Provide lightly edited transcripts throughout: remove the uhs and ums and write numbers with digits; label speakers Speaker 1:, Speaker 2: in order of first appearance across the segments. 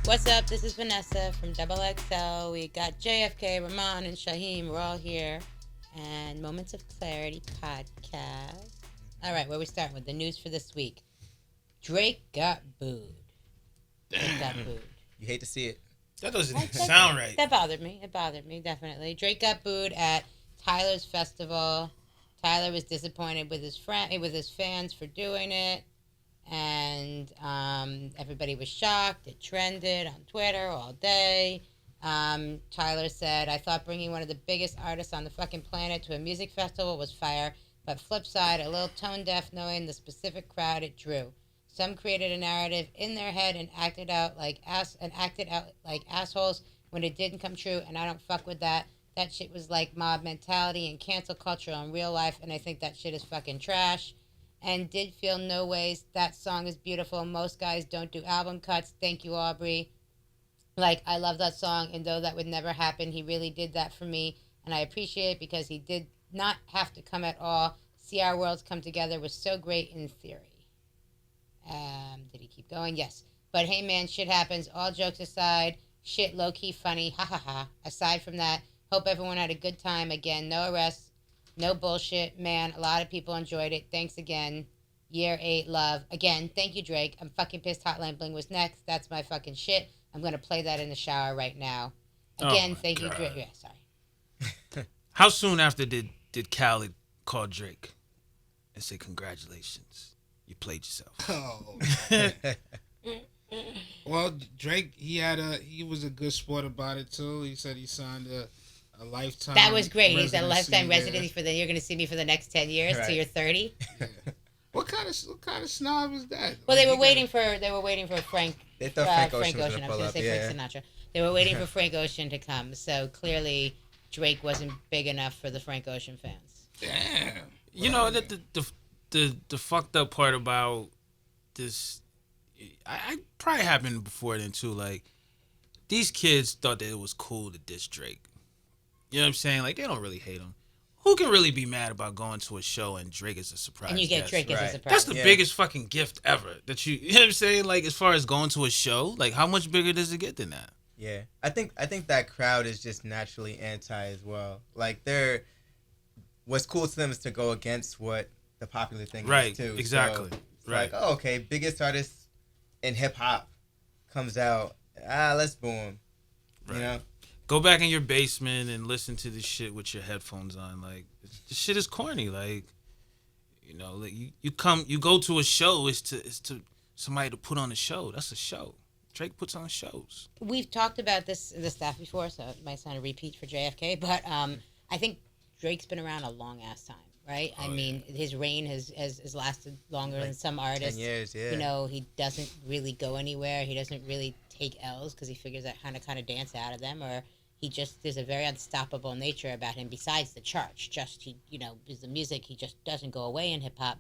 Speaker 1: What's up? This is Vanessa from Double XL. We got JFK, Rahman, and Shaheem. We're all here. And Moments of Clarity podcast. All right, where we starting with the news for this week? Drake got booed. Drake got booed.
Speaker 2: You hate to see it.
Speaker 3: That doesn't even sound right.
Speaker 1: That bothered me. It bothered me, definitely. Drake got booed at Tyler's festival. Tyler was disappointed with his fans for doing it. And everybody was shocked. It trended on Twitter all day. Tyler said, I thought bringing one of the biggest artists on the fucking planet to a music festival was fire, but flip side, a little tone deaf knowing the specific crowd it drew. Some created a narrative in their head and acted out like assholes when it didn't come true, and I don't fuck with that. That shit was like mob mentality and cancel culture in real life, and I think that shit is fucking trash. And did feel no ways. That song is beautiful. Most guys don't do album cuts. Thank you, Aubrey. Like, I love that song, and though that would never happen, he really did that for me, and I appreciate it because he did not have to come at all. See our worlds come together was so great in theory. Did he keep going? Yes. But hey, man, shit happens. All jokes aside, shit low-key funny. Ha ha ha. Aside from that, hope everyone had a good time. Again, no arrests. No bullshit, man. A lot of people enjoyed it. Thanks again. Year 8, love. Again, thank you, Drake. I'm fucking pissed Hotline Bling was next. That's my fucking shit. I'm going to play that in the shower right now. Again, thank you, Drake. Yeah, sorry.
Speaker 3: How soon after did Khaled call Drake and say, congratulations, you played yourself?
Speaker 4: Oh. Well, Drake, he was a good sport about it, too. He said he signed a lifetime.
Speaker 1: That was great. He said a lifetime
Speaker 4: there.
Speaker 1: residency you're going to see me for the next 10 years
Speaker 2: Right.
Speaker 1: till you're 30.
Speaker 4: Yeah. What kind of snob is that?
Speaker 1: Well,
Speaker 4: Like,
Speaker 1: they were waiting for Frank.
Speaker 2: They thought Frank Ocean was
Speaker 1: Ocean.
Speaker 2: going
Speaker 1: I
Speaker 2: to
Speaker 1: was
Speaker 2: pull
Speaker 1: going to
Speaker 2: up,
Speaker 1: say
Speaker 2: yeah.
Speaker 1: Frank Sinatra. They were waiting for Frank Ocean to come. So clearly, Drake wasn't big enough for the Frank Ocean fans.
Speaker 4: Damn.
Speaker 3: You know, the fucked up part about this, I probably happened before then too. Like, these kids thought that it was cool to diss Drake. You know what I'm saying? Like, they don't really hate him. Who can really be mad about going to a show and Drake is a surprise
Speaker 1: And you get
Speaker 3: guest?
Speaker 1: Drake as a
Speaker 2: Right.
Speaker 1: surprise.
Speaker 3: That's the
Speaker 2: Yeah.
Speaker 3: biggest fucking gift ever. You know what I'm saying? Like, as far as going to a show, like, how much bigger does it get than that?
Speaker 2: Yeah, I think that crowd is just naturally anti as well. Like, what's cool to them is to go against what the popular thing
Speaker 3: Right,
Speaker 2: is too.
Speaker 3: exactly.
Speaker 2: So it's
Speaker 3: Right.
Speaker 2: like, oh, okay, biggest artist in hip hop comes out. Let's boo him.
Speaker 3: Right.
Speaker 2: You know?
Speaker 3: Go back in your basement and listen to this shit with your headphones on. Like, this shit is corny. Like, you know, like you go to a show is to somebody to put on a show. That's a show. Drake puts on shows.
Speaker 1: We've talked about this stuff before, so it might sound a repeat for JFK, but I think Drake's been around a long ass time, right? I mean, his reign has lasted longer than some artists.
Speaker 2: 10 years, yeah.
Speaker 1: You know, he doesn't really go anywhere. He doesn't really take L's because he figures out how to kind of dance out of them, or there's a very unstoppable nature about him besides the charts. Is the music, he just doesn't go away in hip hop.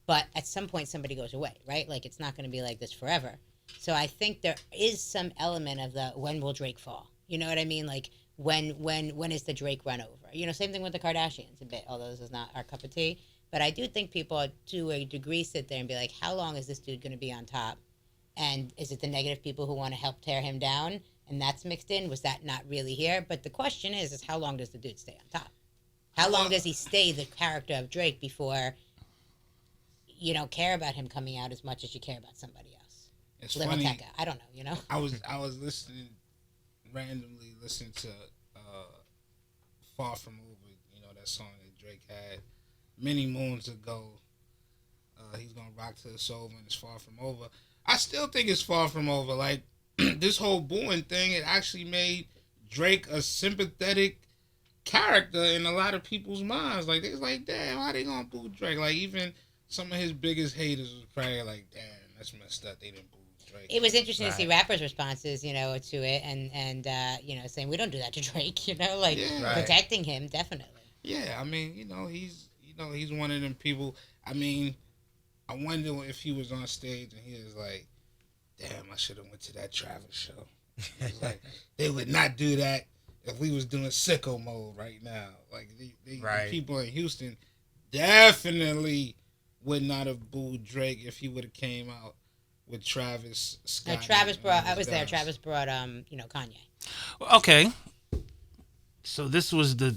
Speaker 1: But at some point, somebody goes away, right? Like, it's not going to be like this forever. So I think there is some element of the when will Drake fall? You know what I mean? Like, when is the Drake run over? You know, same thing with the Kardashians a bit, although this is not our cup of tea. But I do think people, to a degree, sit there and be like, how long is this dude going to be on top? And is it the negative people who want to help tear him down? And that's mixed in? Was that not really here? But the question is how long does the dude stay on top? How long does he stay the character of Drake before you don't care about him coming out as much as you care about somebody else?
Speaker 4: It's
Speaker 1: Little
Speaker 4: funny.
Speaker 1: Tekka. I don't know, you know?
Speaker 4: I was randomly listening to Far From Over, you know, that song that Drake had many moons ago. He's gonna rock to the soul when it's far from over. I still think it's far from over. Like, this whole booing thing, it actually made Drake a sympathetic character in a lot of people's minds. Like, they was like, damn, how they gonna boo Drake? Like, even some of his biggest haters was probably like, damn, that's messed up. They didn't boo Drake.
Speaker 1: It was interesting to see
Speaker 2: Right.
Speaker 1: rappers' responses, you know, to it, and you know, saying we don't do that to Drake, you know, like
Speaker 4: Yeah.
Speaker 2: Right.
Speaker 1: protecting him definitely.
Speaker 4: Yeah, I mean, he's one of them people. I mean, I wonder if he was on stage and he was like, damn, I should have went to that Travis show. It's like, they would not do that if we was doing sicko mode right now. Like, the
Speaker 2: Right.
Speaker 4: people in Houston definitely would not have booed Drake if he would have came out with Travis Scott.
Speaker 1: Travis brought.
Speaker 4: and
Speaker 1: I
Speaker 4: his
Speaker 1: was there.
Speaker 4: guys.
Speaker 1: Travis brought Kanye.
Speaker 3: Okay. So this was the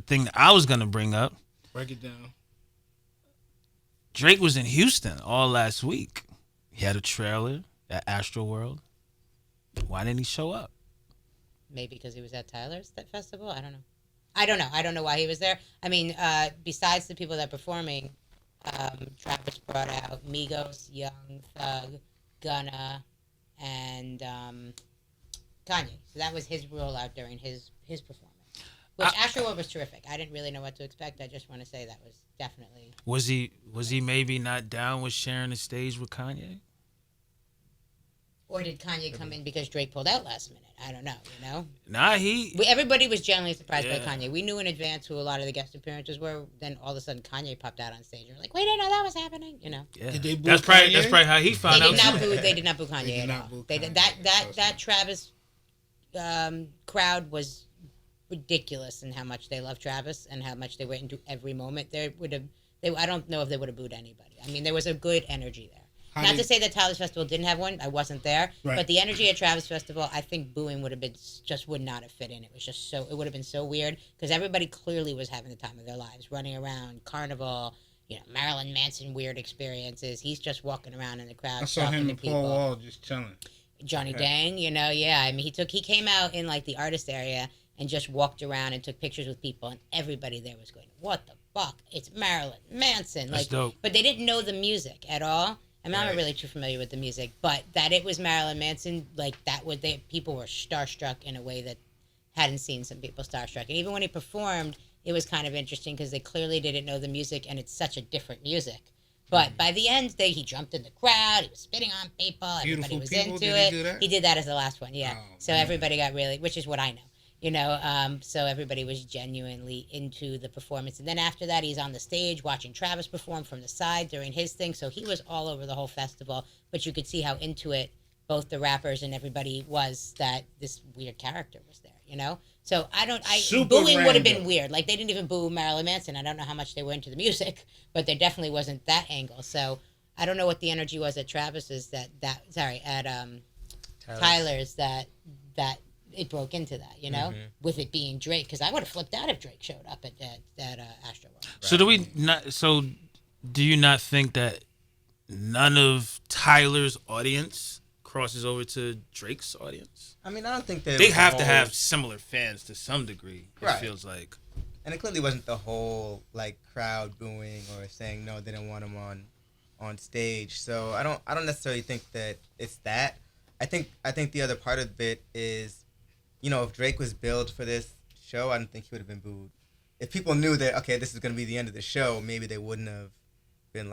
Speaker 3: thing that I was gonna bring up.
Speaker 4: Break it down.
Speaker 3: Drake was in Houston all last week. He had a trailer at Astroworld. Why didn't he show up?
Speaker 1: Maybe because he was at Tyler's that festival. I don't know. I don't know why he was there. I mean, besides the people that are performing, Travis brought out Migos, Young Thug, Gunna, and Kanye. So that was his rollout during his performance. Which Astroworld was terrific. I didn't really know what to expect. I just want to say that was definitely.
Speaker 3: Was he maybe not down with sharing the stage with Kanye?
Speaker 1: Or did Kanye come in because Drake pulled out last minute? I don't know.
Speaker 3: Nah,
Speaker 1: Everybody was generally surprised by
Speaker 3: Yeah.
Speaker 1: Kanye. We knew in advance who a lot of the guest appearances were. Then all of a sudden, Kanye popped out on stage. We're like, we didn't know that was happening.
Speaker 3: Yeah.
Speaker 4: Did they boo
Speaker 3: That's probably
Speaker 4: Kanye?
Speaker 3: how he found out.
Speaker 1: They did not boo Kanye
Speaker 4: They did
Speaker 1: at
Speaker 4: not
Speaker 1: all.
Speaker 4: boo
Speaker 1: They
Speaker 4: Kanye.
Speaker 1: did, that Travis crowd was ridiculous in how much they love Travis and how much they went into every moment. I don't know if they would have booed anybody. I mean, there was a good energy there. Not to say that Tyler's Festival didn't have one. I wasn't there.
Speaker 4: Right.
Speaker 1: But the energy at Travis Festival, I think booing would not have fit in. It was just it would have been so weird because everybody clearly was having the time of their lives, running around, carnival, Marilyn Manson weird experiences. He's just walking around in the crowd
Speaker 4: I saw
Speaker 1: talking
Speaker 4: him
Speaker 1: to
Speaker 4: and
Speaker 1: people.
Speaker 4: Paul Wall just chilling.
Speaker 1: Johnny Dang, yeah. I mean, he came out in like the artist area and just walked around and took pictures with people, and everybody there was going, "What the fuck? It's Marilyn Manson!"
Speaker 3: That's dope.
Speaker 1: But they didn't know the music at all. I mean, I'm not
Speaker 2: Right.
Speaker 1: really too familiar with the music, but that it was Marilyn Manson, people were starstruck in a way that hadn't seen some people starstruck. And even when he performed, it was kind of interesting because they clearly didn't know the music, and it's such a different music. But by the end, he jumped in the crowd. He was spitting on people. Everybody
Speaker 4: Beautiful
Speaker 1: was
Speaker 4: People,
Speaker 1: into
Speaker 4: did
Speaker 1: it.
Speaker 4: he do that?
Speaker 1: He did that as the last one, yeah.
Speaker 4: Oh,
Speaker 1: So
Speaker 4: man.
Speaker 1: everybody got really, which is what I know. So everybody was genuinely into the performance. And then after that, he's on the stage watching Travis perform from the side during his thing. So he was all over the whole festival, but you could see how into it both the rappers and everybody was that this weird character was there, So
Speaker 4: Super
Speaker 1: booing would have been
Speaker 4: random.
Speaker 1: weird. Like they didn't even boo Marilyn Manson. I don't know how much they were into the music, but there definitely wasn't that angle. So I don't know what the energy was at Travis's at Tyler's that it broke into that, with it being Drake, because I would have flipped out if Drake showed up at Astroworld.
Speaker 3: So do you not think that none of Tyler's audience crosses over to Drake's audience?
Speaker 2: I mean, I don't think
Speaker 3: They have to have similar fans to some degree. It
Speaker 2: Right.
Speaker 3: feels like.
Speaker 2: And it clearly wasn't the whole crowd booing or saying no, they didn't want him on stage. So I don't necessarily think that it's that. I think the other part of it is, if Drake was billed for this show, I don't think he would have been booed. If people knew that, okay, this is going to be the end of the show, maybe they wouldn't have been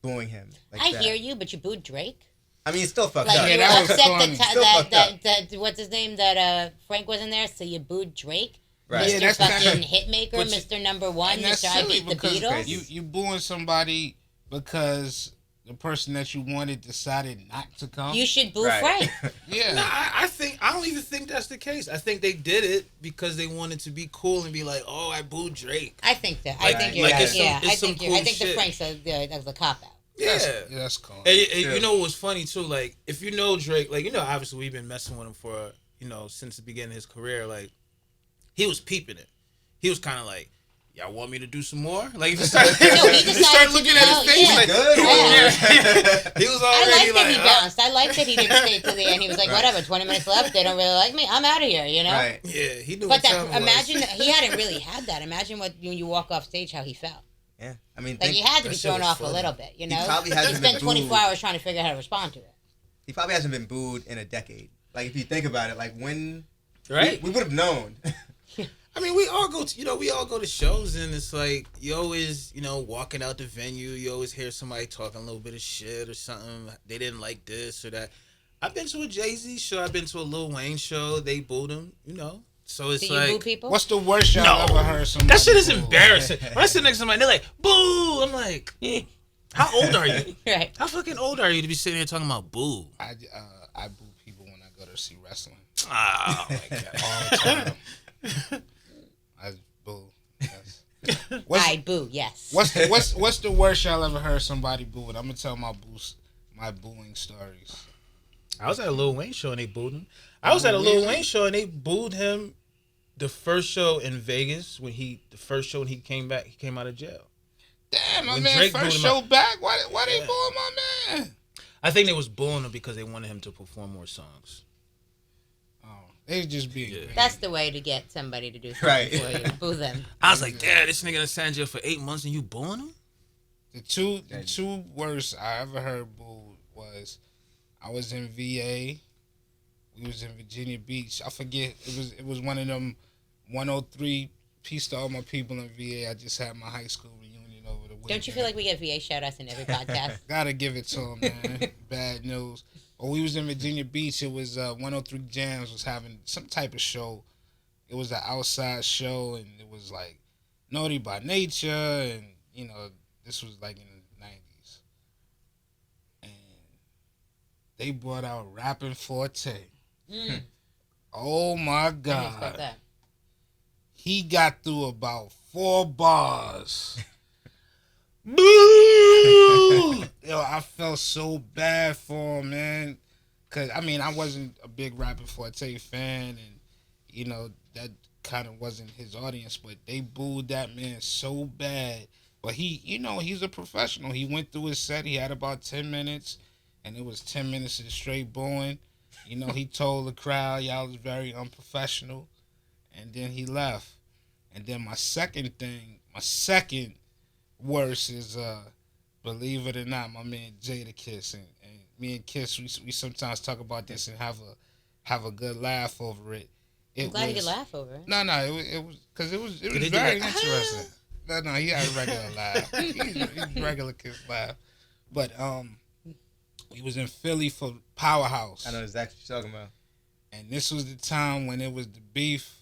Speaker 2: booing him.
Speaker 1: I hear you, but you booed Drake.
Speaker 2: I mean, it's still fucked
Speaker 1: Like
Speaker 2: up.
Speaker 4: Yeah,
Speaker 1: you
Speaker 4: that
Speaker 1: were
Speaker 4: was
Speaker 1: upset
Speaker 4: corny.
Speaker 2: Still fucked up.
Speaker 1: that what's his name, that Frank wasn't there, so you booed Drake.
Speaker 2: Right.
Speaker 4: Yeah,
Speaker 1: Mr.
Speaker 4: that's
Speaker 1: fucking
Speaker 4: kinda-
Speaker 1: Hitmaker,
Speaker 4: but
Speaker 1: Mr. Number One,
Speaker 4: And that's
Speaker 1: Mr. I
Speaker 4: silly
Speaker 1: Beat the
Speaker 4: because
Speaker 1: Beatles.
Speaker 4: you booing somebody because the person that you wanted decided not to come.
Speaker 1: You should boo
Speaker 2: Right.
Speaker 1: Frank.
Speaker 4: Yeah.
Speaker 3: No, I don't even think that's the case. I think they did it because they wanted to be cool and be like, "Oh, I booed Drake."
Speaker 1: I think that.
Speaker 3: Like-
Speaker 1: I think
Speaker 2: like
Speaker 1: you're right.
Speaker 3: it's some-
Speaker 1: Yeah,
Speaker 3: it's
Speaker 1: I
Speaker 3: some
Speaker 1: think
Speaker 3: cool
Speaker 1: I think the
Speaker 3: shit.
Speaker 1: Frank's the cop out.
Speaker 3: Yeah.
Speaker 4: That's cool.
Speaker 3: And
Speaker 2: Yeah.
Speaker 3: you know what's funny too? Like, if you know Drake, obviously we've been messing with him for, since the beginning of his career. Like, he was peeping it. He was kind of like, "Y'all want me to do some more?" Like, if you start,
Speaker 1: No, he
Speaker 3: you
Speaker 1: decided
Speaker 3: start
Speaker 1: to
Speaker 3: looking
Speaker 1: do-
Speaker 3: at his
Speaker 1: oh,
Speaker 3: face,
Speaker 1: yeah.
Speaker 3: like,
Speaker 2: Good.
Speaker 3: yeah. He was
Speaker 1: I
Speaker 3: already
Speaker 1: like that he
Speaker 3: like,
Speaker 1: bounced. I like that he didn't stay to the end. He was like,
Speaker 2: Right.
Speaker 1: whatever, 20 minutes left. They don't really like me. I'm out of here,
Speaker 2: Right.
Speaker 3: yeah, he knew
Speaker 1: But
Speaker 3: what time it
Speaker 1: imagine
Speaker 3: was.
Speaker 1: he hadn't really had that. Imagine when you walk off stage, how he felt.
Speaker 2: Yeah. I mean,
Speaker 1: Like he had to
Speaker 3: that
Speaker 1: be
Speaker 3: shit
Speaker 1: thrown
Speaker 3: was
Speaker 1: off
Speaker 3: funny.
Speaker 1: a little bit, you know.
Speaker 2: probably
Speaker 1: He
Speaker 2: hasn't been
Speaker 1: spent 24
Speaker 2: booed.
Speaker 1: hours trying to figure out how to respond to it.
Speaker 2: he probably hasn't been booed in a decade. Like, if you think about it, when
Speaker 3: Right?
Speaker 2: we would have known.
Speaker 3: I mean, we all go to shows, and it's like you always, walking out the venue, you always hear somebody talking a little bit of shit or something. They didn't like this or that. I've been to a Jay-Z show. I've been to a Lil Wayne show. They booed him, So it's
Speaker 1: Do you
Speaker 3: like,
Speaker 1: boo people?
Speaker 4: What's the worst y'all ever heard somebody
Speaker 3: that shit is
Speaker 4: boo?
Speaker 3: embarrassing. When I sit next to somebody, they're like, "Boo!" I'm like, how old are you?
Speaker 1: Right.
Speaker 3: How fucking old are you to be sitting here talking about boo?
Speaker 4: I boo people when I go to see wrestling
Speaker 3: Oh my god.
Speaker 4: all the time. I boo. Yes.
Speaker 1: I boo. Yes.
Speaker 4: What's the worst y'all ever heard somebody boo? And I'm gonna tell my booing stories.
Speaker 3: I was at a Lil Wayne show and they booed him. I was at a Lil Wayne show and they booed him the first show in Vegas when he came back. He came out of jail.
Speaker 4: Damn, my
Speaker 3: When
Speaker 4: man
Speaker 3: Drake
Speaker 4: first
Speaker 3: booed him
Speaker 4: show
Speaker 3: out.
Speaker 4: back. Why they
Speaker 3: Yeah.
Speaker 4: booing my man?
Speaker 3: I think they was booing him because they wanted him to perform more songs.
Speaker 4: Oh, they just being
Speaker 3: Yeah.
Speaker 4: greedy.
Speaker 1: That's the way to get somebody to do something
Speaker 2: Right.
Speaker 1: for you. Boo them.
Speaker 3: I was like, damn, this nigga done sat in jail for 8 months and you booing him?
Speaker 4: The two worst I ever heard booed was I was in VA. We was in Virginia Beach. I forget it was one of them 103. Peace to all my people in VA. I just had my high school reunion over the weekend.
Speaker 1: Don't you feel like we get VA shout outs in every podcast?
Speaker 4: Gotta give it to him, man. Bad news. When we was in Virginia Beach, it was 103 Jams was having some type of show. It was an outside show, and it was like Naughty by Nature, and this was like in the 90s. And they brought out Rapping Forte.
Speaker 1: Mm.
Speaker 4: Oh my
Speaker 1: I didn't expect
Speaker 4: God.
Speaker 1: that.
Speaker 4: He got through about 4 bars.
Speaker 3: Boo!
Speaker 4: Yo, I felt so bad for him, man. Cause I wasn't a big Rapping Forte fan, and that kind of wasn't his audience. But they booed that man so bad. But he's a professional. He went through his set. He had about 10 minutes, and it was 10 minutes of straight booing. He told the crowd, y'all was very unprofessional, and then he left. And then my second worst is believe it or not, my man Jada Kiss, and me and Kiss, we sometimes talk about this and have a good laugh over it.
Speaker 1: I'm glad you could laugh over it.
Speaker 4: No, it was because it was
Speaker 3: they do
Speaker 4: very
Speaker 3: like,
Speaker 4: interesting. No, he had a regular laugh. He's regular Kiss laugh, but we was in Philly for Powerhouse.
Speaker 2: I know exactly what you're talking about.
Speaker 4: And this was the time when it was the beef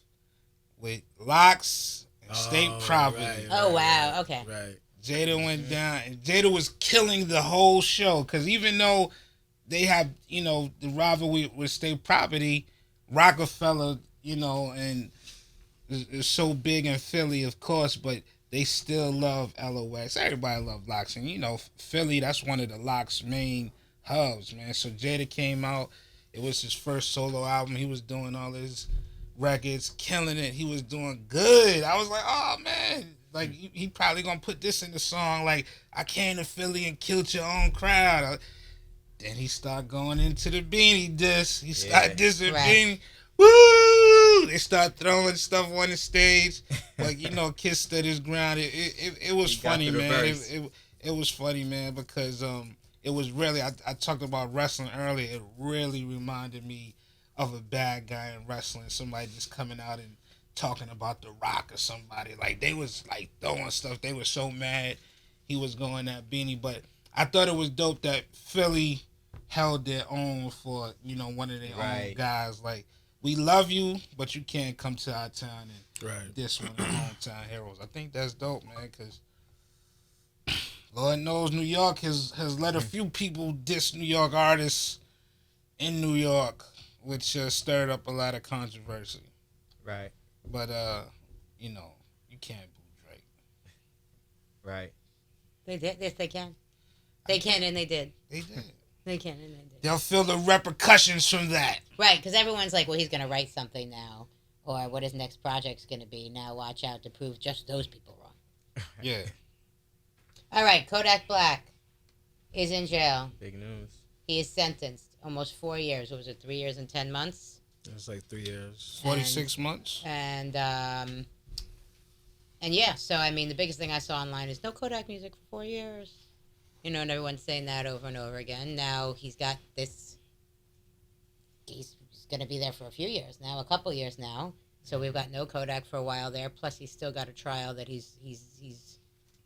Speaker 4: with Locks and State Property.
Speaker 3: Right,
Speaker 1: Oh, wow. Okay.
Speaker 3: Right.
Speaker 4: Jada went down, and Jada was killing the whole show. Because even though they had, the rivalry with State Property, Rockefeller, and is so big in Philly, of course, but they still love LOX. Everybody love Locks. And, Philly, that's one of the Locks' main hubs, man. So Jada came out. It was his first solo album. He was doing all his records, killing it. He was doing good. I was like, oh, man. Like, he probably going to put this in the song. Like, I came to Philly and killed your own crowd. Then he started going into the Beanie diss. He started dissing
Speaker 1: Right.
Speaker 4: Beanie. Woo! They start throwing stuff on the stage. Like, Kiss stood his ground. It was funny, man. It was funny, man, because it was really, I talked about wrestling earlier. It really reminded me of a bad guy in wrestling. Somebody just coming out and talking about The Rock or somebody. Like, they was, like, throwing stuff. They were so mad he was going at Beanie. But I thought it was dope that Philly held their own for, one of their own guys. Like, we love you, but you can't come to our town and diss one of the hometown heroes. I think that's dope, man, because Lord knows New York has let a few people diss New York artists in New York, which stirred up a lot of controversy.
Speaker 2: Right.
Speaker 4: But, you can't boo Drake.
Speaker 2: Right.
Speaker 1: They did. Yes, they can. They can and they did.
Speaker 4: They did.
Speaker 1: They can and they did.
Speaker 4: They'll feel the repercussions from that.
Speaker 1: Right, because everyone's like, well, he's going to write something now. Or what his next project's going to be. Now watch out to prove just those people wrong.
Speaker 4: Yeah.
Speaker 1: All right, Kodak Black is in jail.
Speaker 2: Big news.
Speaker 1: He is sentenced almost 4 years. What was it, 3 years and 10 months?
Speaker 3: It was like 3 years.
Speaker 4: 46 months.
Speaker 1: And yeah, so I mean, the biggest thing I saw online is no Kodak music for 4 years. And everyone's saying that over and over again. Now he's got this. He's going to be there for a few years now, a couple years now. So we've got no Kodak for a while there. Plus, he's still got a trial that he's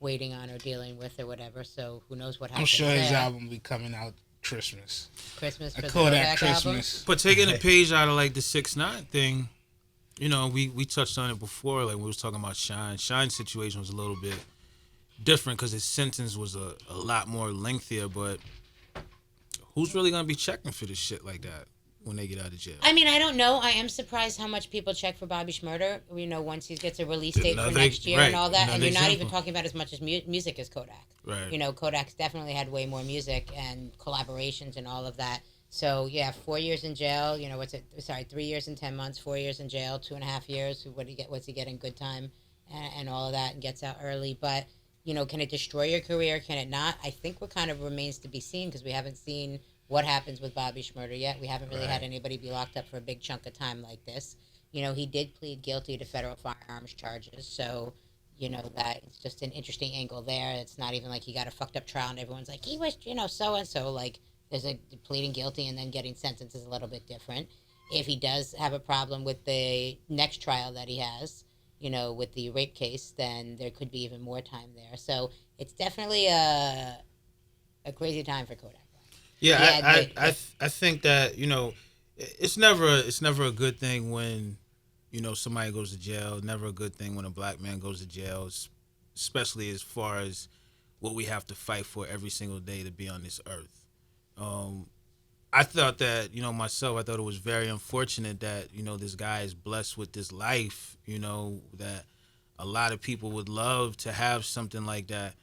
Speaker 1: waiting on or dealing with or whatever. So who knows what happens?
Speaker 4: I'm sure his
Speaker 1: there.
Speaker 4: album will be coming out Christmas.
Speaker 1: Christmas for
Speaker 4: A
Speaker 1: the
Speaker 4: Kodak
Speaker 1: Kodak
Speaker 4: Christmas.
Speaker 3: But taking a page out of like the 6ix9ine thing, we touched on it before. Like we was talking about Shine. Shine's situation was a little bit different because his sentence was a lot more lengthier. But who's really gonna be checking for this shit like that? when they get out of jail.
Speaker 1: I mean, I don't know. I am surprised how much people check for Bobby Shmurda. Once he gets a release date for next year and all that, and you're not even talking about as much as music as Kodak.
Speaker 3: Right.
Speaker 1: Kodak's definitely had way more music and collaborations and all of that. So yeah, 4 years in jail. 3 years and 10 months, 4 years in jail, 2.5 years. What's he getting? Good time, and all of that, and gets out early. But can it destroy your career? Can it not? I think what kind of remains to be seen, because we haven't seen what happens with Bobby Shmurda yet. We haven't really had anybody be locked up for a big chunk of time like this. He did plead guilty to federal firearms charges, so that it's just an interesting angle there. It's not even like he got a fucked up trial and everyone's like, he was so and so. Like, there's a pleading guilty and then getting sentenced is a little bit different. If he does have a problem with the next trial that he has, with the rape case, then there could be even more time there. So it's definitely a crazy time for Kodak.
Speaker 3: Yeah, I think that it's never a good thing when somebody goes to jail. Never a good thing when a black man goes to jail, especially as far as what we have to fight for every single day to be on this earth. I thought that myself. I thought it was very unfortunate that this guy is blessed with this life. That a lot of people would love to have something like that,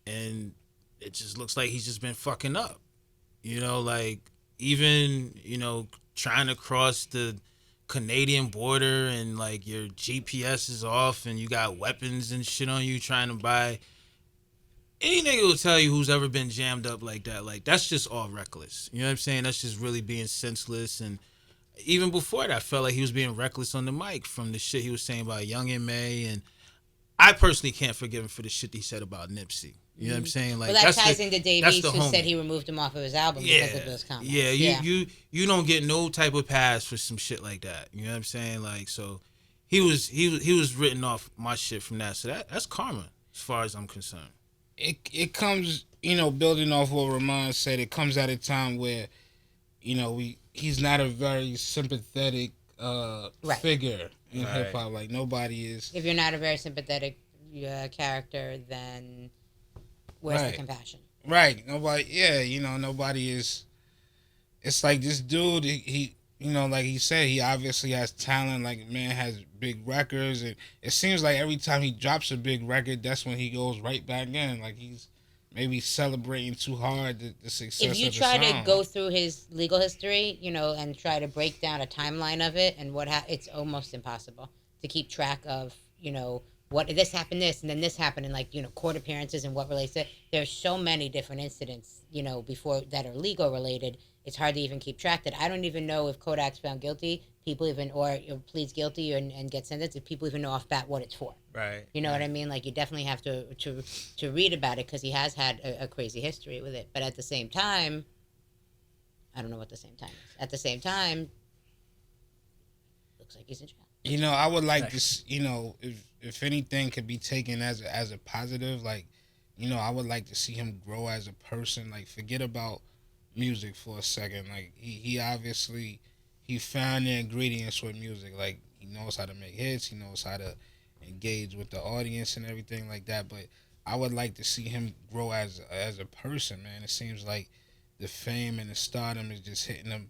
Speaker 3: and it just looks like he's just been fucking up. Like even, trying to cross the Canadian border and like your GPS is off and you got weapons and shit on you trying to buy. Any nigga will tell you who's ever been jammed up like that. Like, that's just all reckless. You know what I'm saying? That's just really being senseless. And even before that, I felt like he was being reckless on the mic from the shit he was saying about Young M.A. And I personally can't forgive him for the shit he said about Nipsey. You know what I'm saying? Like,
Speaker 1: that ties into Dave East, who
Speaker 3: homie.
Speaker 1: Said he removed him off of his album because of those comments.
Speaker 3: Yeah, you don't get no type of pass for some shit like that. You know what I'm saying? Like, so he was written off my shit from that. So that's karma as far as I'm concerned.
Speaker 4: It comes, building off what Rahman said, it comes at a time where, he's not a very sympathetic figure in hip hop. Like, nobody is.
Speaker 1: If you're not a very sympathetic character, then where's the compassion?
Speaker 4: Right. Nobody is. It's like this dude, he like he said, he obviously has talent. Like, man has big records, and it seems like every time he drops a big record, that's when he goes right back in. Like, he's maybe celebrating too hard the success of the song.
Speaker 1: If you try to go through his legal history, and try to break down a timeline of it and it's almost impossible to keep track of, what this happened, and then this happened, and court appearances and what relates to it. There's so many different incidents, before that are legal related. It's hard to even keep track. That I don't even know if Kodak's found guilty. People even or pleads guilty and gets sentenced. If people even know off bat what it's for.
Speaker 2: Right.
Speaker 1: You know what I mean? Like, you definitely have to read about it because he has had a crazy history with it. But at the same time, I don't know what the same time is. At the same time, looks like he's in jail.
Speaker 4: I would like this. If anything could be taken as a positive, like, I would like to see him grow as a person. Like, forget about music for a second. Like, he obviously he found the ingredients with music. Like, he knows how to make hits, he knows how to engage with the audience and everything like that. But I would like to see him grow as a person, man. It seems like the fame and the stardom is just hitting him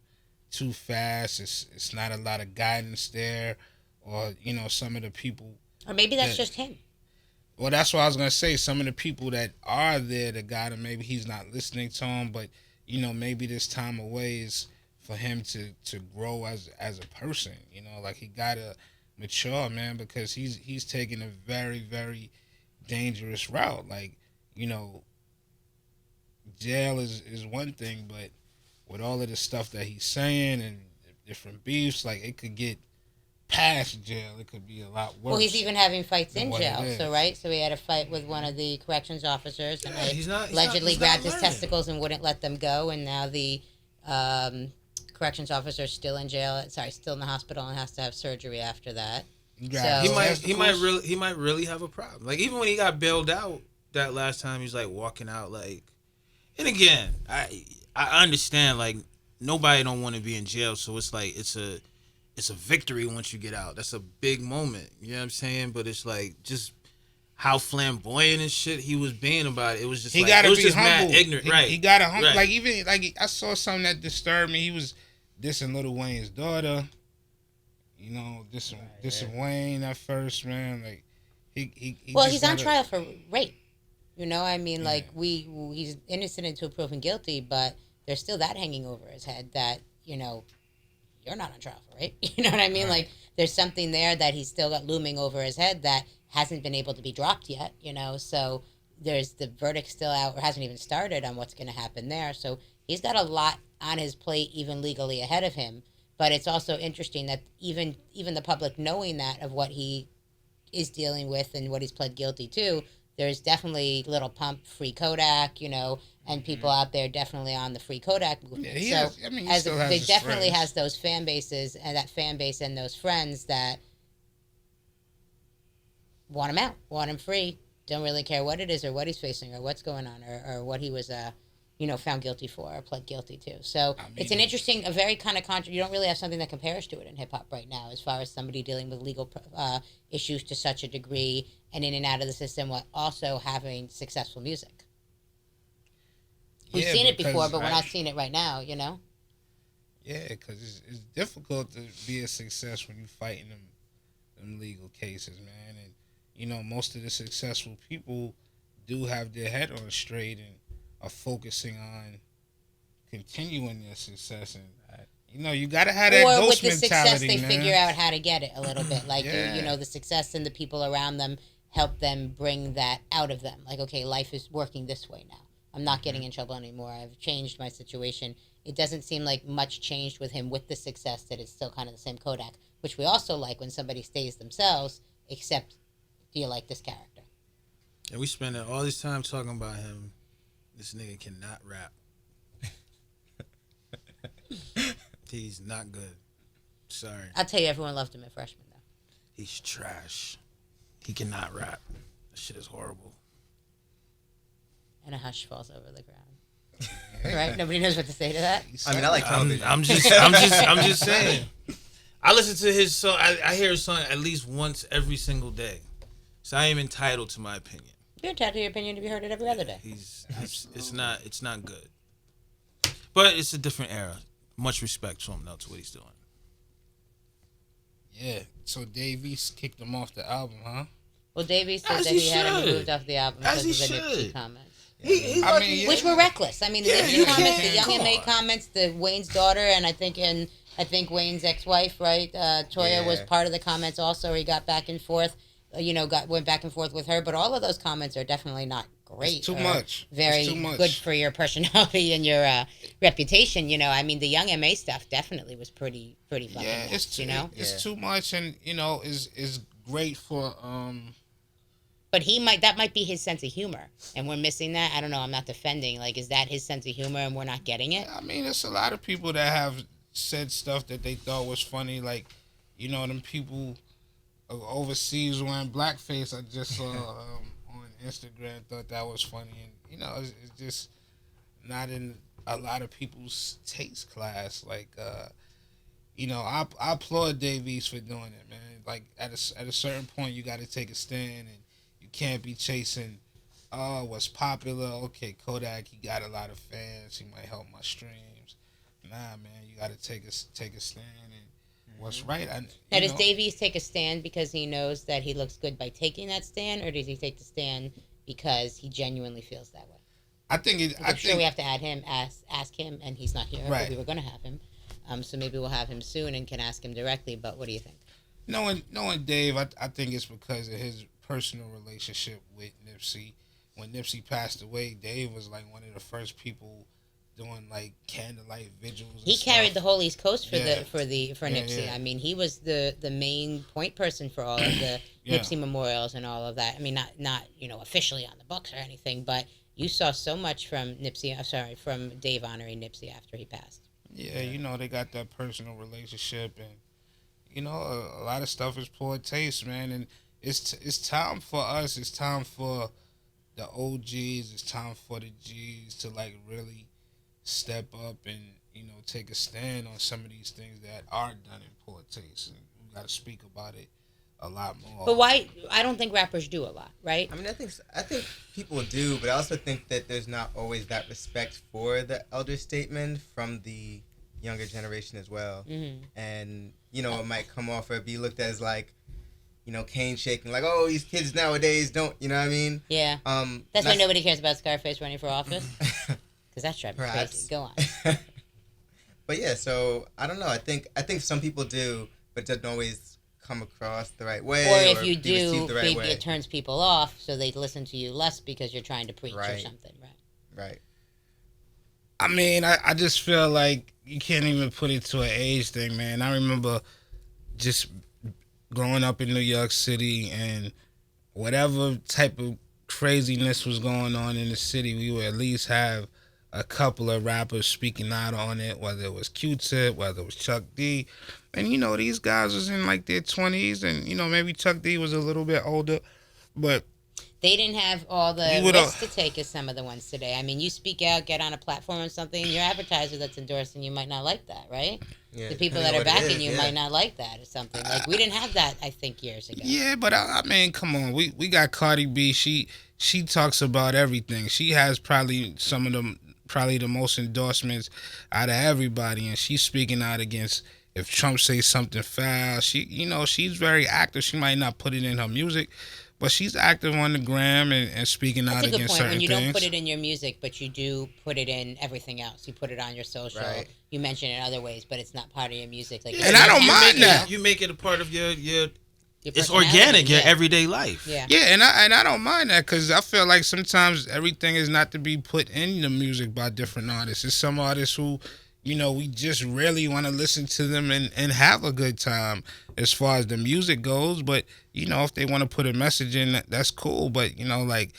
Speaker 4: too fast. It's not a lot of guidance there, or some of the people,
Speaker 1: or maybe that's just him.
Speaker 4: Well, that's what I was gonna say. Some of the people that are there to guide him, maybe he's not listening to him, but maybe this time away is for him to grow as a person. Like, he gotta mature, man, because he's taking a very, very dangerous route. Like, jail is one thing, but with all of the stuff that he's saying and different beefs, like, it could get past jail. It could be a lot worse.
Speaker 1: Well, he's even having fights in jail. So he had a fight with one of the corrections officers, and allegedly grabbed his testicles and wouldn't let them go. And now the corrections officer is still in jail. Still in the hospital and has to have surgery after that.
Speaker 3: So he might really have a problem. Like, even when he got bailed out that last time, he was like walking out like. And again, I understand, like, nobody don't want to be in jail, so it's like it's a victory once you get out. That's a big moment. You know what I'm saying? But it's like just how flamboyant and shit he was being about it. It was just
Speaker 4: it was
Speaker 3: just
Speaker 4: humble.
Speaker 3: Mad ignorant, right?
Speaker 4: He got a humble. Right. Like, even like I saw something that disturbed me. He was dissing Lil Wayne's daughter. You know, dissing Wayne at first, man. Like he
Speaker 1: Well,
Speaker 4: just
Speaker 1: he's on
Speaker 4: gotta-
Speaker 1: trial for rape. You know, I mean,
Speaker 4: Yeah.
Speaker 1: like he's innocent until proven guilty, but there's still that hanging over his head that you're not on trial for rape. You know what I mean?
Speaker 4: Right.
Speaker 1: Like there's something there that he's still got looming over his head that hasn't been able to be dropped yet. So there's the verdict still out or hasn't even started on what's going to happen there. So he's got a lot on his plate, even legally ahead of him. But it's also interesting that even the public knowing that of what he is dealing with and what he's pled guilty to, there's definitely little pump free Kodak, and people out there definitely on the free Kodak movement.
Speaker 4: Yeah, he
Speaker 1: so
Speaker 4: has, I mean, he still has
Speaker 1: they
Speaker 4: his
Speaker 1: definitely
Speaker 4: friends.
Speaker 1: has those fan bases and that fan base and those friends that want him out, want him free, don't really care what it is or what he's facing or what's going on or what he was found guilty for or pled guilty to. So
Speaker 4: I mean,
Speaker 1: it's an interesting, a very kind of you don't really have something that compares to it in hip hop right now, as far as somebody dealing with legal issues to such a degree and in and out of the system while also having successful music. We've seen it before, but we're not seeing it right now.
Speaker 4: Yeah, because it's difficult to be a success when you're fighting them legal cases, man. And most of the successful people do have their head on straight and are focusing on continuing their success. And you gotta have that
Speaker 1: Or
Speaker 4: ghost
Speaker 1: with the success,
Speaker 4: mentality,
Speaker 1: they
Speaker 4: man.
Speaker 1: figure out how to get it a little bit. Like
Speaker 4: Yeah.
Speaker 1: the success and the people around them help them bring that out of them. Like, okay, life is working this way now. I'm not getting in trouble anymore. I've changed my situation. It doesn't seem like much changed with him with the success, that it's still kind of the same Kodak, which we also like when somebody stays themselves, except, do you like this character?
Speaker 3: And we spend all this time talking about him. This nigga cannot rap. He's not good. Sorry.
Speaker 1: I'll tell you, everyone loved him at Freshman, though.
Speaker 3: He's trash. He cannot rap. That shit is horrible.
Speaker 1: And a hush falls over the ground. Right? Nobody knows what to say to that?
Speaker 2: I mean, I like television.
Speaker 3: I'm just saying. I listen to his song. I hear his song at least once every single day. So I am entitled to my opinion.
Speaker 1: You're entitled to your opinion to be heard it every other day.
Speaker 3: It's not good. But it's a different era. Much respect to him though, to what he's doing.
Speaker 4: Yeah. So Dave East kicked him off the album, huh?
Speaker 1: Well, Davey said
Speaker 3: As
Speaker 1: that
Speaker 3: he
Speaker 1: he had him
Speaker 3: should.
Speaker 1: removed off the album
Speaker 3: As
Speaker 1: because
Speaker 3: he
Speaker 1: of the Nipsey
Speaker 3: should.
Speaker 1: comments.
Speaker 4: I mean, yeah.
Speaker 1: Which were reckless. I mean, the
Speaker 3: Yeah,
Speaker 1: Nipsey
Speaker 3: you
Speaker 1: comments,
Speaker 3: can't-
Speaker 1: the Young
Speaker 3: come
Speaker 1: M.A.
Speaker 3: on.
Speaker 1: comments, the Wayne's daughter, and I think Wayne's ex-wife, right? Toya was
Speaker 2: Yeah.
Speaker 1: part of the comments also. He got back and forth, went back and forth with her. But all of those comments are definitely not great.
Speaker 4: It's too
Speaker 1: or
Speaker 4: much.
Speaker 1: Very
Speaker 4: It's too much.
Speaker 1: good for your personality and your reputation. I mean, the Young M.A. stuff definitely was pretty fucking
Speaker 4: Yeah,
Speaker 1: nuts,
Speaker 4: it's too,
Speaker 1: Yeah.
Speaker 4: it's too much, and is great for
Speaker 1: But that might be his sense of humor, and we're missing that. I don't know. I'm not defending. Like, is that his sense of humor, and we're not getting it?
Speaker 4: I mean, it's a lot of people that have said stuff that they thought was funny, like them people overseas wearing blackface. I just saw on Instagram, thought that was funny, and it's just not in a lot of people's taste class. Like, I applaud Dave East for doing it, man. Like at a certain point, you got to take a stand, and you can't be chasing. What's popular? Okay, Kodak, he got a lot of fans. He might help my streams. Nah, man, you got to take a stand, and what's right.
Speaker 1: Now, does Dave East take a stand because he knows that he looks good by taking that stand, or does he take the stand because he genuinely feels that way?
Speaker 4: I think
Speaker 1: I'm sure we have to ask him, and he's not here.
Speaker 4: Right.
Speaker 1: But we were going to have him, so maybe we'll have him soon and can ask him directly. But what do you think?
Speaker 4: Knowing Dave, I think it's because of his personal relationship with Nipsey. When Nipsey passed away, Dave was like one of the first people doing like candlelight vigils. And
Speaker 1: He carried the
Speaker 4: stuff.
Speaker 1: whole East Coast for
Speaker 4: Yeah.
Speaker 1: Nipsey.
Speaker 4: Yeah.
Speaker 1: I mean, he was the main point person for all of the
Speaker 4: Yeah.
Speaker 1: Nipsey memorials and all of that. I mean, not officially on the books or anything, but you saw so much from from Dave honoring Nipsey after he passed.
Speaker 4: Yeah, they got that personal relationship, and a lot of stuff is poor taste, man. And it's time for us. It's time for the OGs. It's time for the Gs to like really step up and take a stand on some of these things that are done in poor taste, and we got to speak about it a lot more.
Speaker 1: But why? I don't think rappers do a lot, right?
Speaker 2: I mean, I think people do, but I also think that there's not always that respect for the elder statement from the younger generation as well.
Speaker 1: Mm-hmm.
Speaker 2: And it might come off or be looked at as like, cane shaking, like, oh, these kids nowadays don't, you know what I mean?
Speaker 1: Yeah. That's why nobody cares about Scarface running for office. Because that's driving me crazy. Go on.
Speaker 2: But yeah, so I don't know. I think some people do, but it doesn't always come across the right way.
Speaker 1: Or if you do,
Speaker 2: the right way.
Speaker 1: it turns people off, so they listen to you less because you're trying to preach or something, right?
Speaker 2: Right.
Speaker 4: I mean, I just feel like you can't even put it to an age thing, man. I remember just growing up in New York City, and whatever type of craziness was going on in the city, we would at least have a couple of rappers speaking out on it, whether it was Q-Tip, whether it was Chuck D. And, these guys was in like their 20s, and, maybe Chuck D was a little bit older, but
Speaker 1: they didn't have all the risks to take as some of the ones today. I mean, you speak out, get on a platform or something, your advertiser that's endorsing you might not like that, right?
Speaker 2: Yeah,
Speaker 1: the people that are backing you might not like that or something. Like, we didn't have that, I think, years ago.
Speaker 4: Yeah, but I mean, come on. We got Cardi B. She talks about everything. She has probably the most endorsements out of everybody, and she's speaking out against if Trump says something foul. She's very active. She might not put it in her music, but she's active on the gram and speaking out against certain things. That's a good point.
Speaker 1: When you don't put it in your music, but you do put it in everything else. You put it on your social. Right. You mention it in other ways, but it's not part of your music. Like,
Speaker 4: and I don't mind that.
Speaker 3: You make it a part of your it's organic, your everyday life.
Speaker 4: Yeah, and I don't mind that, because I feel like sometimes everything is not to be put in the music by different artists. It's some artists who, we just really want to listen to them and have a good time as far as the music goes. But, if they want to put a message in, that's cool. But, like,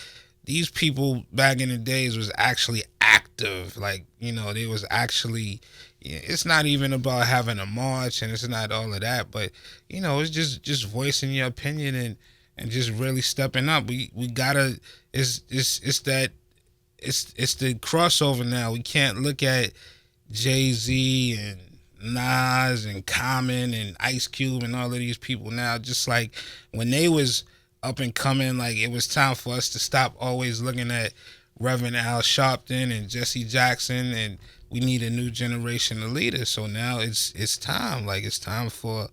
Speaker 4: these people back in the days was actually active. Like, they was actually... It's not even about having a march, and it's not all of that, but it's just voicing your opinion and just really stepping up. We gotta it's the crossover now. We can't look at Jay-Z and Nas and Common and Ice Cube and all of these people now, just like when they was up and coming. Like, it was time for us to stop always looking at Reverend Al Sharpton and Jesse Jackson, and we need a new generation of leaders. So now it's time. Like, it's time for,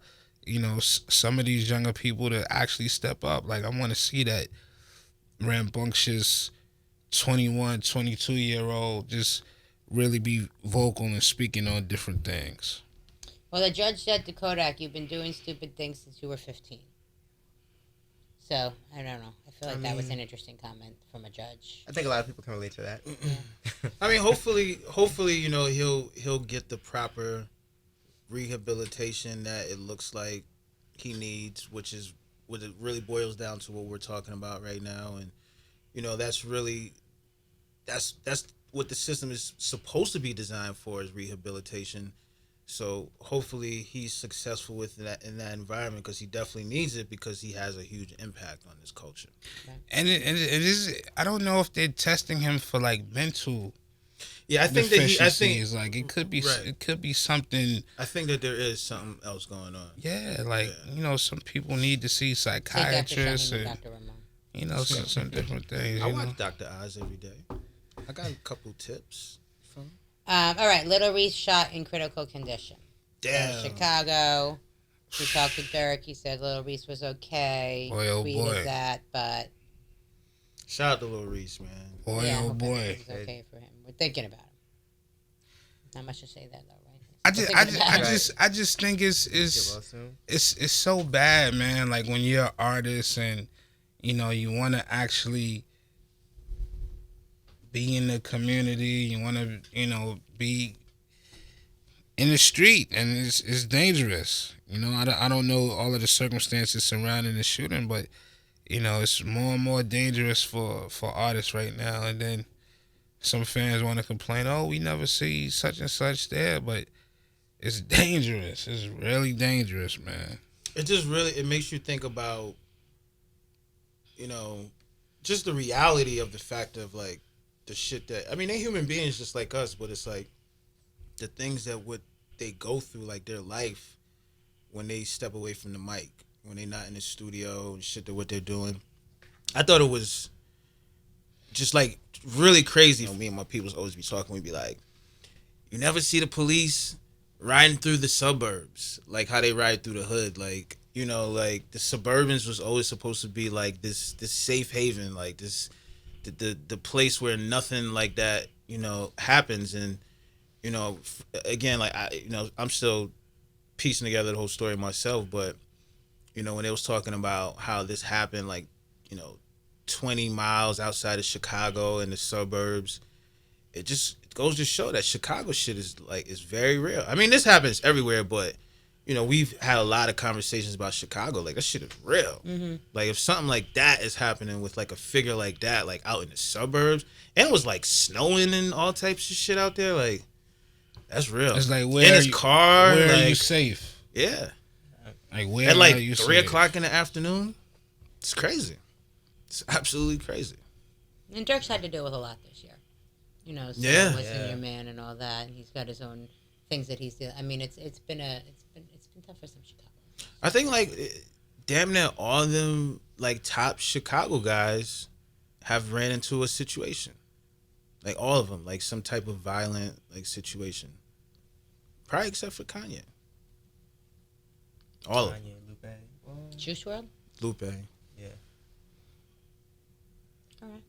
Speaker 4: some of these younger people to actually step up. Like, I want to see that rambunctious 21, 22-year-old just really be vocal and speaking on different things.
Speaker 1: Well, the judge said to Kodak, "You've been doing stupid things since you were 15. So, I don't know. I feel like that was an interesting comment from a judge.
Speaker 2: I think a lot of people can relate to that.
Speaker 1: Yeah.
Speaker 3: I mean, hopefully, he'll get the proper rehabilitation that it looks like he needs, which is what it really boils down to what we're talking about right now. And, that's what the system is supposed to be designed for, is rehabilitation. So hopefully he's successful with that in that environment, because he definitely needs it, because he has a huge impact on this culture.
Speaker 4: And it is. I don't know if they're testing him for like mental.
Speaker 3: Yeah, I think
Speaker 4: like it could be. Right. It could be something.
Speaker 3: I think that there is something else going on.
Speaker 4: Yeah, some people need to see psychiatrists and some different things.
Speaker 3: I watch Dr. Oz every day. I got a couple tips from him.
Speaker 1: All right, Lil Reese shot in critical condition.
Speaker 3: Damn.
Speaker 1: Chicago. We talked to Dirk. He said Lil Reese was okay.
Speaker 4: Boy, oh boy.
Speaker 1: That, but
Speaker 3: shout out to Lil Reese, man.
Speaker 4: Boy,
Speaker 1: yeah,
Speaker 4: oh boy.
Speaker 1: It's okay for him. We're thinking about him. Not much to say that though, right?
Speaker 4: I just think it's so bad, man. Like, when you're an artist and you want to actually be in the community, you want to be in the street, and it's dangerous. I don't know all of the circumstances surrounding the shooting, but it's more and more dangerous for artists right now. And then some fans want to complain, oh, we never see such and such there, but it's dangerous. It's really dangerous, man.
Speaker 3: It makes you think about, just the reality of the fact of, like, the shit that, I mean, they're human beings just like us, but it's like the things that they go through, like their life, when they step away from the mic, when they're not in the studio and shit, that what they're doing. I thought it was just like really crazy. Me and my people always be talking. We'd be like, you never see the police riding through the suburbs, like how they ride through the hood, like like the Suburbans was always supposed to be like this safe haven, like this the place where nothing like that happens, and again, like I'm still piecing together the whole story myself, but when they was talking about how this happened, like 20 miles outside of Chicago in the suburbs, it just goes to show that Chicago shit is very real. I mean, this happens everywhere, but we've had a lot of conversations about Chicago. Like, that shit is real.
Speaker 1: Mm-hmm.
Speaker 3: Like, if something like that is happening with like a figure like that, like out in the suburbs, and it was like snowing and all types of shit out there, like that's real.
Speaker 4: It's like, where
Speaker 3: in his car,
Speaker 4: where
Speaker 3: like,
Speaker 4: are you safe?
Speaker 3: Yeah.
Speaker 4: Like, where
Speaker 3: at like
Speaker 4: are you
Speaker 3: 3:00 in the afternoon? It's crazy. It's absolutely crazy.
Speaker 1: And Dirk's had to deal with a lot this year. So
Speaker 3: Yeah.
Speaker 1: Listen, your man and all that, and he's got his own things that he's doing. I mean, it's been tough for some Chicago.
Speaker 3: I think like damn near all of them like top Chicago guys have ran into a situation. Like all of them, like some type of violent like situation. Probably except for Kanye. All of them.
Speaker 2: Kanye, Lupe.
Speaker 1: Juice WRLD?
Speaker 3: Lupe.
Speaker 2: Yeah.
Speaker 1: All right.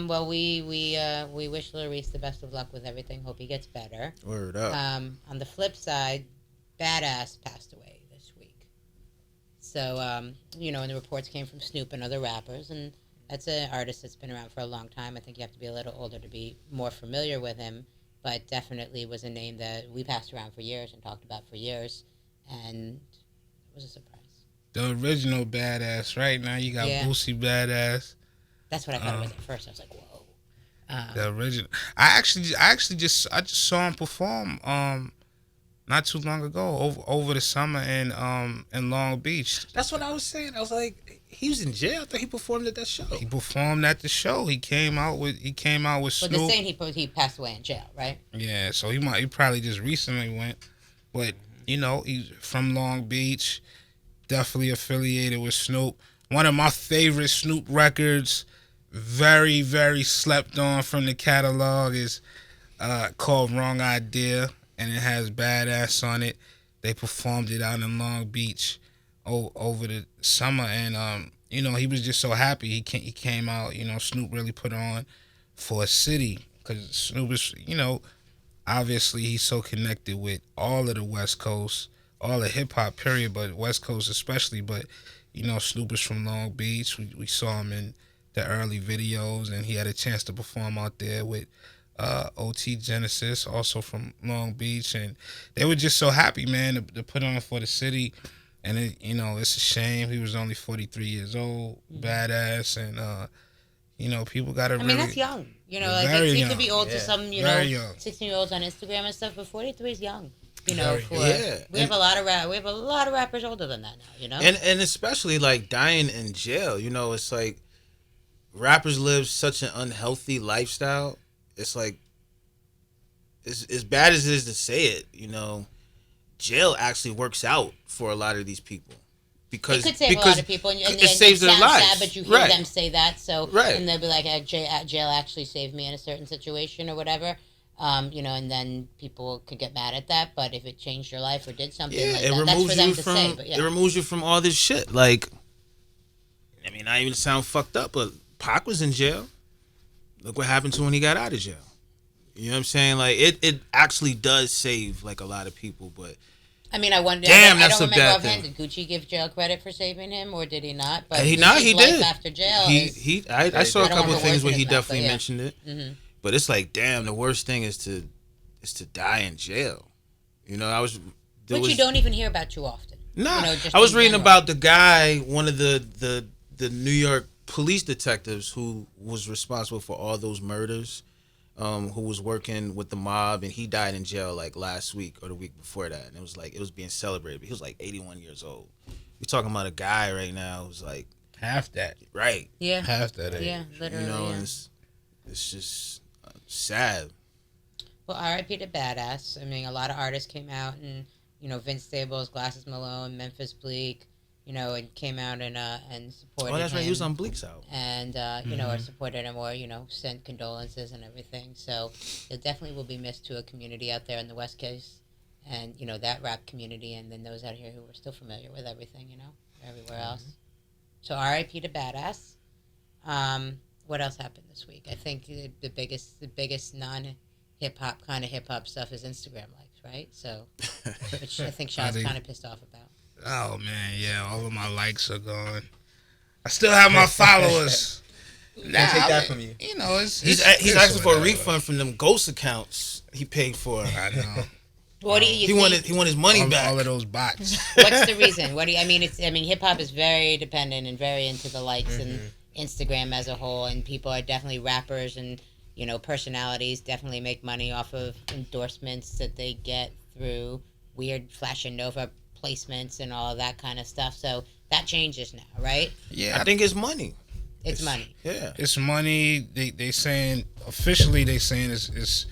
Speaker 1: Well, we wish Lil Reese the best of luck with everything. Hope he gets better.
Speaker 3: Word up.
Speaker 1: On the flip side, Badass passed away this week. So, and the reports came from Snoop and other rappers, and that's an artist that's been around for a long time. I think you have to be a little older to be more familiar with him, but definitely was a name that we passed around for years and talked about for years, and it was a surprise.
Speaker 4: The original Badass. Right now, you got Boosie Badass.
Speaker 1: That's what I thought it was at first. I was like, whoa.
Speaker 4: The original. I just saw him perform not too long ago over the summer in Long Beach.
Speaker 3: That's what I was saying. I was like, he was in jail. I thought he performed at that show.
Speaker 4: He performed at the show. He came out with
Speaker 1: But
Speaker 4: Snoop.
Speaker 1: they're saying he passed away in jail, right?
Speaker 4: Yeah, so he probably just recently went, but he's from Long Beach, definitely affiliated with Snoop. One of my favorite Snoop records, very, very slept on from the catalog, is called Wrong Idea, and it has Badass on it. They performed it out in Long Beach over the summer, and he was just so happy. He came out. Snoop really put on for a city, because Snoop is, obviously he's so connected with all of the West Coast, all of hip hop period, but West Coast especially. But Snoop is from Long Beach. We saw him in the early videos, and he had a chance to perform out there with OT Genesis, also from Long Beach, and they were just so happy, man, to put on for the city. And it's a shame he was only 43 years old, Badass, and people got to really.
Speaker 1: I mean, that's young. Like it could be old to some, 16-year-olds on Instagram and stuff, but 43 is young. We have a lot of rappers older than that now.
Speaker 3: And especially like dying in jail. It's like rappers live such an unhealthy lifestyle. It's like, as bad as it is to say it, jail actually works out for a lot of these people. Because
Speaker 1: it could save a lot of people, and
Speaker 3: it saves their lives.
Speaker 1: Sad, but you hear them say that,
Speaker 3: right.
Speaker 1: And they'll be like, "Jail actually saved me in a certain situation or whatever." And then people could get mad at that. But if it changed your life or did something like that, that's for them to say. But
Speaker 3: it removes you from all this shit. Like, I mean, I even sound fucked up, but Pac was in jail. Look what happened to him when he got out of jail. You know what I'm saying? Like, it actually does save like a lot of people, but.
Speaker 1: I mean, I wonder.
Speaker 3: Damn,
Speaker 1: I
Speaker 3: that's
Speaker 1: don't
Speaker 3: a
Speaker 1: remember
Speaker 3: bad
Speaker 1: offhand.
Speaker 3: thing.
Speaker 1: Did Gucci give jail credit for saving him, or did he not? But
Speaker 3: he
Speaker 1: life
Speaker 3: did.
Speaker 1: After jail,
Speaker 3: I saw a couple of things where he definitely
Speaker 1: yeah.
Speaker 3: mentioned it.
Speaker 1: Mm-hmm.
Speaker 3: But it's like, damn, the worst thing is to die in jail.
Speaker 1: Which you don't even hear about too often.
Speaker 3: Nah, I was reading about the guy, one of the New York police detectives who was responsible for all those murders. Who was working with the mob, and he died in jail like last week or the week before that, and it was being celebrated. He was like 81 years old. We're talking about a guy right now who's like
Speaker 4: half that,
Speaker 3: right?
Speaker 1: Yeah,
Speaker 4: half that age.
Speaker 1: Yeah, literally.
Speaker 3: And it's just sad.
Speaker 1: Well, R.I.P. to Badass. I mean, a lot of artists came out, and Vince Staples, Glasses Malone, Memphis Bleak. And came out and supported him.
Speaker 3: Oh, that's right. He was on Bleak's album.
Speaker 1: And, or supported him or, sent condolences and everything. So it definitely will be missed to a community out there in the West Coast. and that rap community, and then those out here who were still familiar with everything, everywhere else. So R.I.P. to Badass. What else happened this week? I think the biggest non hip hop kind of hip hop stuff is Instagram likes, right? So, which I think Shaw's kind of pissed off about.
Speaker 4: Oh man, yeah, all of my likes are gone. I still have my followers.
Speaker 2: Can't take that from you.
Speaker 3: He's asking for a refund from them ghost accounts he paid for.
Speaker 4: I know.
Speaker 1: What do you
Speaker 3: he
Speaker 1: think?
Speaker 3: wanted his money back.
Speaker 4: All of those bots.
Speaker 1: What's the reason? Hip hop is very dependent and very into the likes and Instagram as a whole, and people are definitely rappers and personalities definitely make money off of endorsements that they get through weird Flash and Nova placements and all of that kind of stuff. So that changes now, right?
Speaker 4: Yeah,
Speaker 3: I think it's money.
Speaker 1: It's money.
Speaker 3: Yeah,
Speaker 4: it's money. They saying officially it's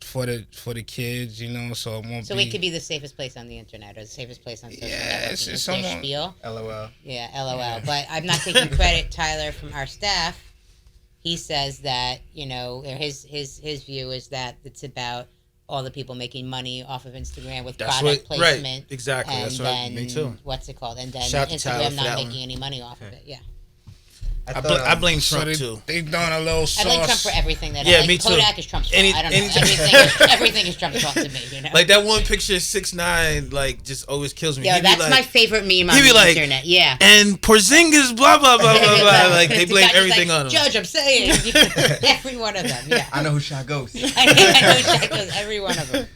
Speaker 4: for the kids, so it won't.
Speaker 1: So it could be the safest place on the internet or the safest place on social
Speaker 4: Yeah,
Speaker 1: networking.
Speaker 4: it's someone.
Speaker 1: Spiel.
Speaker 2: LOL.
Speaker 1: Yeah, LOL. But I'm not taking credit, Tyler, from our staff. He says that his view is that it's about all the people making money off of Instagram with product placement.
Speaker 3: Right, exactly.
Speaker 1: And
Speaker 3: That's
Speaker 1: then,
Speaker 3: me too.
Speaker 1: What's it called? And then
Speaker 3: Shout out to Tyler
Speaker 1: Instagram
Speaker 3: for
Speaker 1: not
Speaker 3: that
Speaker 1: making
Speaker 3: one.
Speaker 1: any money off of it. Yeah.
Speaker 3: I blame Trump too.
Speaker 4: They throwing a little sauce.
Speaker 1: I blame Trump for everything that
Speaker 3: Yeah,
Speaker 1: I like.
Speaker 3: me too.
Speaker 1: Kodak is Trump's fault. I don't know.
Speaker 3: anytime-
Speaker 1: Everything is Trump's fault to me,
Speaker 3: Like that one picture, 6ix9ine, like just always kills me.
Speaker 1: Yeah,
Speaker 3: He be
Speaker 1: that's
Speaker 3: like,
Speaker 1: my favorite meme on
Speaker 3: he be
Speaker 1: the
Speaker 3: like,
Speaker 1: internet. Yeah.
Speaker 3: And Porzingis, blah blah blah blah blah. Like they blame everything on him.
Speaker 1: Judge, I'm saying every one of them. Yeah.
Speaker 2: I know who Shot Ghost.
Speaker 1: I know Shaq does every one of them.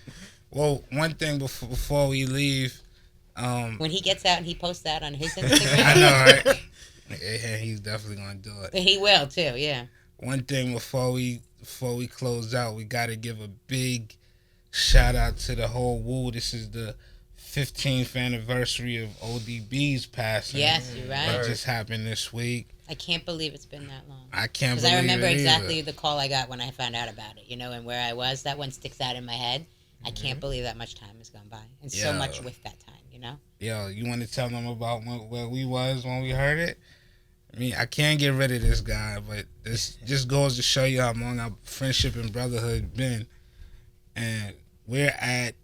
Speaker 4: Well, one thing before we leave,
Speaker 1: When he gets out and he posts that on his Instagram,
Speaker 4: I know, right? Yeah, he's definitely gonna do it.
Speaker 1: he will too. Yeah.
Speaker 4: One thing before we close out, we got to give a big shout out to the whole Woo. This is the 15th anniversary of ODB's passing.
Speaker 1: Yes, you're right.
Speaker 4: That just happened this week.
Speaker 1: I can't believe it's been that long.
Speaker 4: I can't
Speaker 1: Because
Speaker 4: believe
Speaker 1: I remember
Speaker 4: it
Speaker 1: exactly
Speaker 4: either.
Speaker 1: the call I got when I found out about it, and where I was. That one sticks out in my head. I can't believe that much time has gone by. And so
Speaker 4: Yeah.
Speaker 1: much with that time,
Speaker 4: Yo, you want to tell them about where we was when we heard it? I mean, I can't get rid of this guy, but this just goes to show you how long our friendship and brotherhood been. And we're at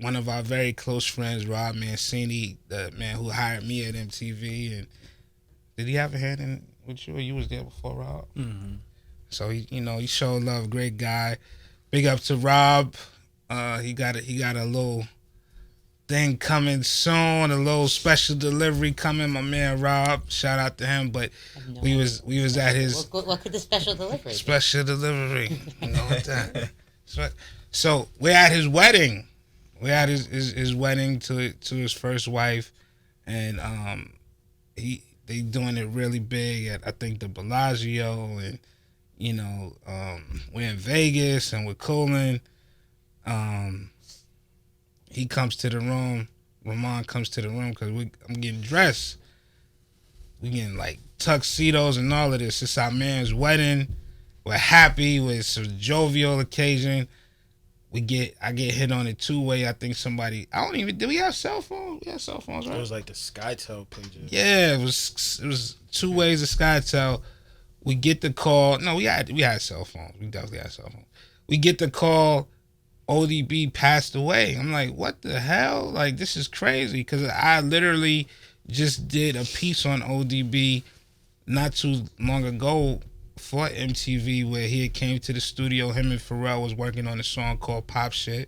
Speaker 4: one of our very close friends, Rob Mancini, the man who hired me at MTV. And did he have a hand in with you, or you was there before, Rob?
Speaker 3: Mm-hmm.
Speaker 4: So he showed love, great guy. Big up to Rob. He got a little thing coming soon, a little special delivery coming. My man Rob, shout out to him. But we was at his
Speaker 1: What could the special delivery be?
Speaker 4: special delivery. You know what that? So we're at his wedding. We're at his wedding to his first wife, and they doing it really big at I think the Bellagio, and we're in Vegas and we're cooling. He comes to the room. Rahman comes to the room because I'm getting dressed. We getting like tuxedos and all of this. It's our man's wedding. We're happy. It's a jovial occasion. I get hit on it two-way. I think somebody. Did we have cell phones? We had cell phones, right?
Speaker 3: It was like the SkyTel pages.
Speaker 4: Yeah, it was two ways of SkyTel. We get the call. No, we had cell phones. We definitely had cell phones. We get the call. ODB passed away. I'm like, what the hell? Like, this is crazy. Because I literally just did a piece on ODB not too long ago for MTV where he had came to the studio. Him and Pharrell was working on a song called Pop Shit.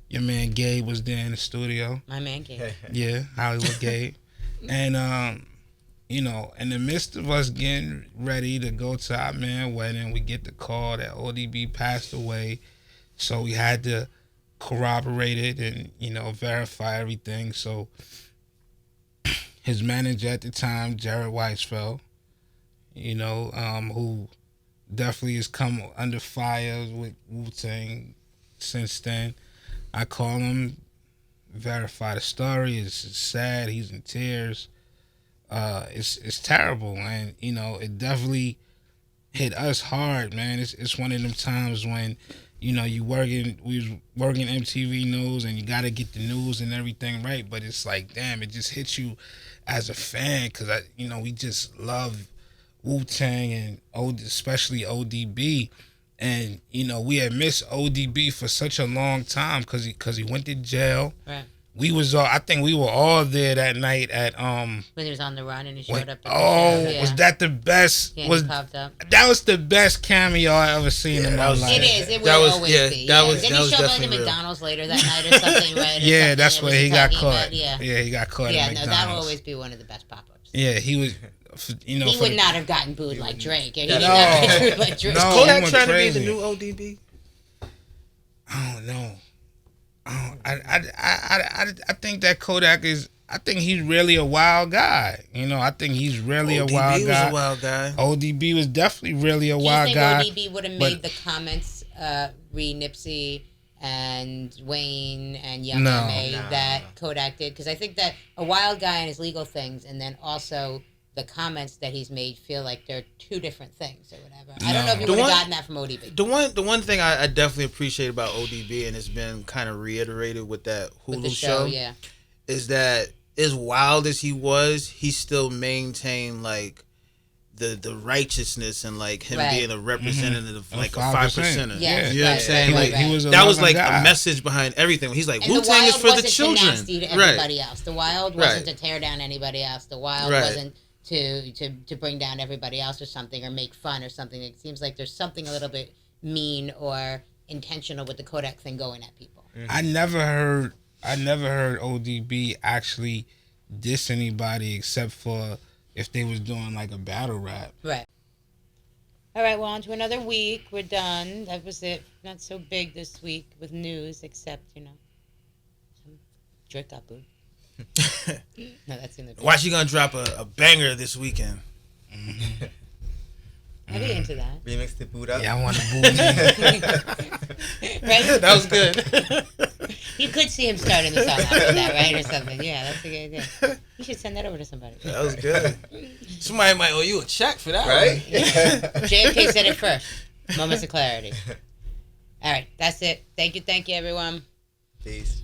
Speaker 4: Your man Gabe was there in the studio.
Speaker 1: My man Gabe.
Speaker 4: Yeah, Hollywood Gabe. And, in the midst of us getting ready to go to our man wedding, we get the call that ODB passed away. So we had to corroborate it and, verify everything. So his manager at the time, Jared Weisfeld, who definitely has come under fire with Wu-Tang since then. I call him, verify the story. It's sad. He's in tears. It's terrible. And, it definitely hit us hard, man. It's one of them times when, we was working MTV News and you got to get the news and everything right. But it's like, damn, it just hits you as a fan because, we just love Wu-Tang and especially ODB. And we had missed ODB for such a long time because he went to jail.
Speaker 1: Right.
Speaker 4: We was all, I think we were all there that night at
Speaker 1: when he was on the run and he showed up. At the show. Yeah.
Speaker 4: Was that the best?
Speaker 1: Yeah, he popped up.
Speaker 4: That was the best cameo I ever seen in my life.
Speaker 1: It is. It will always be. Did he show up at McDonald's later that night or something? Right?
Speaker 4: Yeah, that's where he got caught. Yeah, he got caught.
Speaker 1: Yeah,
Speaker 4: at McDonald's.
Speaker 1: that will always be one of the best pop-ups.
Speaker 4: Yeah, he was.
Speaker 1: He would not have gotten booed like Drake. He did
Speaker 4: No.
Speaker 1: not get booed like Drake.
Speaker 4: No.
Speaker 3: Kodak
Speaker 4: he
Speaker 3: trying to be
Speaker 4: crazy.
Speaker 3: the new ODB?
Speaker 4: I don't know. I think that Kodak is. I think he's really a wild guy. I think he's really a wild guy.
Speaker 3: ODB was a wild guy.
Speaker 4: ODB was definitely really a
Speaker 1: Do
Speaker 4: wild
Speaker 1: you
Speaker 4: guy.
Speaker 1: think ODB would have made the comments re Nipsey and Wayne and Young
Speaker 4: No.
Speaker 1: M.A. that Kodak did? Because I think that a wild guy and his legal things, and then also the comments that he's made feel like they're two different things or whatever. I don't know if you
Speaker 3: The
Speaker 1: would have
Speaker 3: one-
Speaker 1: gotten that from ODB.
Speaker 3: The one thing I definitely appreciate about ODB, and it's been kind of reiterated with that Hulu
Speaker 1: With the
Speaker 3: show,
Speaker 1: yeah.
Speaker 3: is that as wild as he was, he still maintained like the righteousness and like him
Speaker 1: Right.
Speaker 3: being a representative of like a
Speaker 4: 5%.
Speaker 3: 5%er.
Speaker 1: Yes,
Speaker 3: You know what I'm
Speaker 1: right,
Speaker 3: saying?
Speaker 1: right,
Speaker 3: Like
Speaker 1: right.
Speaker 4: He was a
Speaker 3: that was
Speaker 4: loving
Speaker 3: like
Speaker 4: guy.
Speaker 3: a message behind everything. He's like,
Speaker 1: And
Speaker 3: Wu
Speaker 1: the
Speaker 3: Tang
Speaker 1: Wild
Speaker 3: is for the
Speaker 1: wasn't
Speaker 3: children.
Speaker 1: to nasty to everybody else. The Wild wasn't to tear down anybody else. The Wild
Speaker 3: Right.
Speaker 1: wasn't to bring down everybody else or something or make fun or something. It seems like there's something a little bit mean or intentional with the Kodak thing going at people.
Speaker 4: I never heard ODB actually diss anybody except for if they was doing like a battle rap.
Speaker 1: Right. All right, well, on to another week. We're done. That was it. Not so big this week with news, except, some Drake got booed. No, that's in the
Speaker 3: Why she gonna drop a banger this weekend?
Speaker 1: I'd be into that.
Speaker 2: Remix to boot up.
Speaker 4: Yeah, I want to boo me.
Speaker 1: Right?
Speaker 3: That was good.
Speaker 1: You could see him starting the song after that, right? Or something. Yeah, that's a good idea. You should send that over to somebody.
Speaker 3: That was good. Somebody might owe you a check for that,
Speaker 2: Right?
Speaker 1: JFK said it first. Moments of clarity. All right, that's it. Thank you, everyone.
Speaker 2: Peace.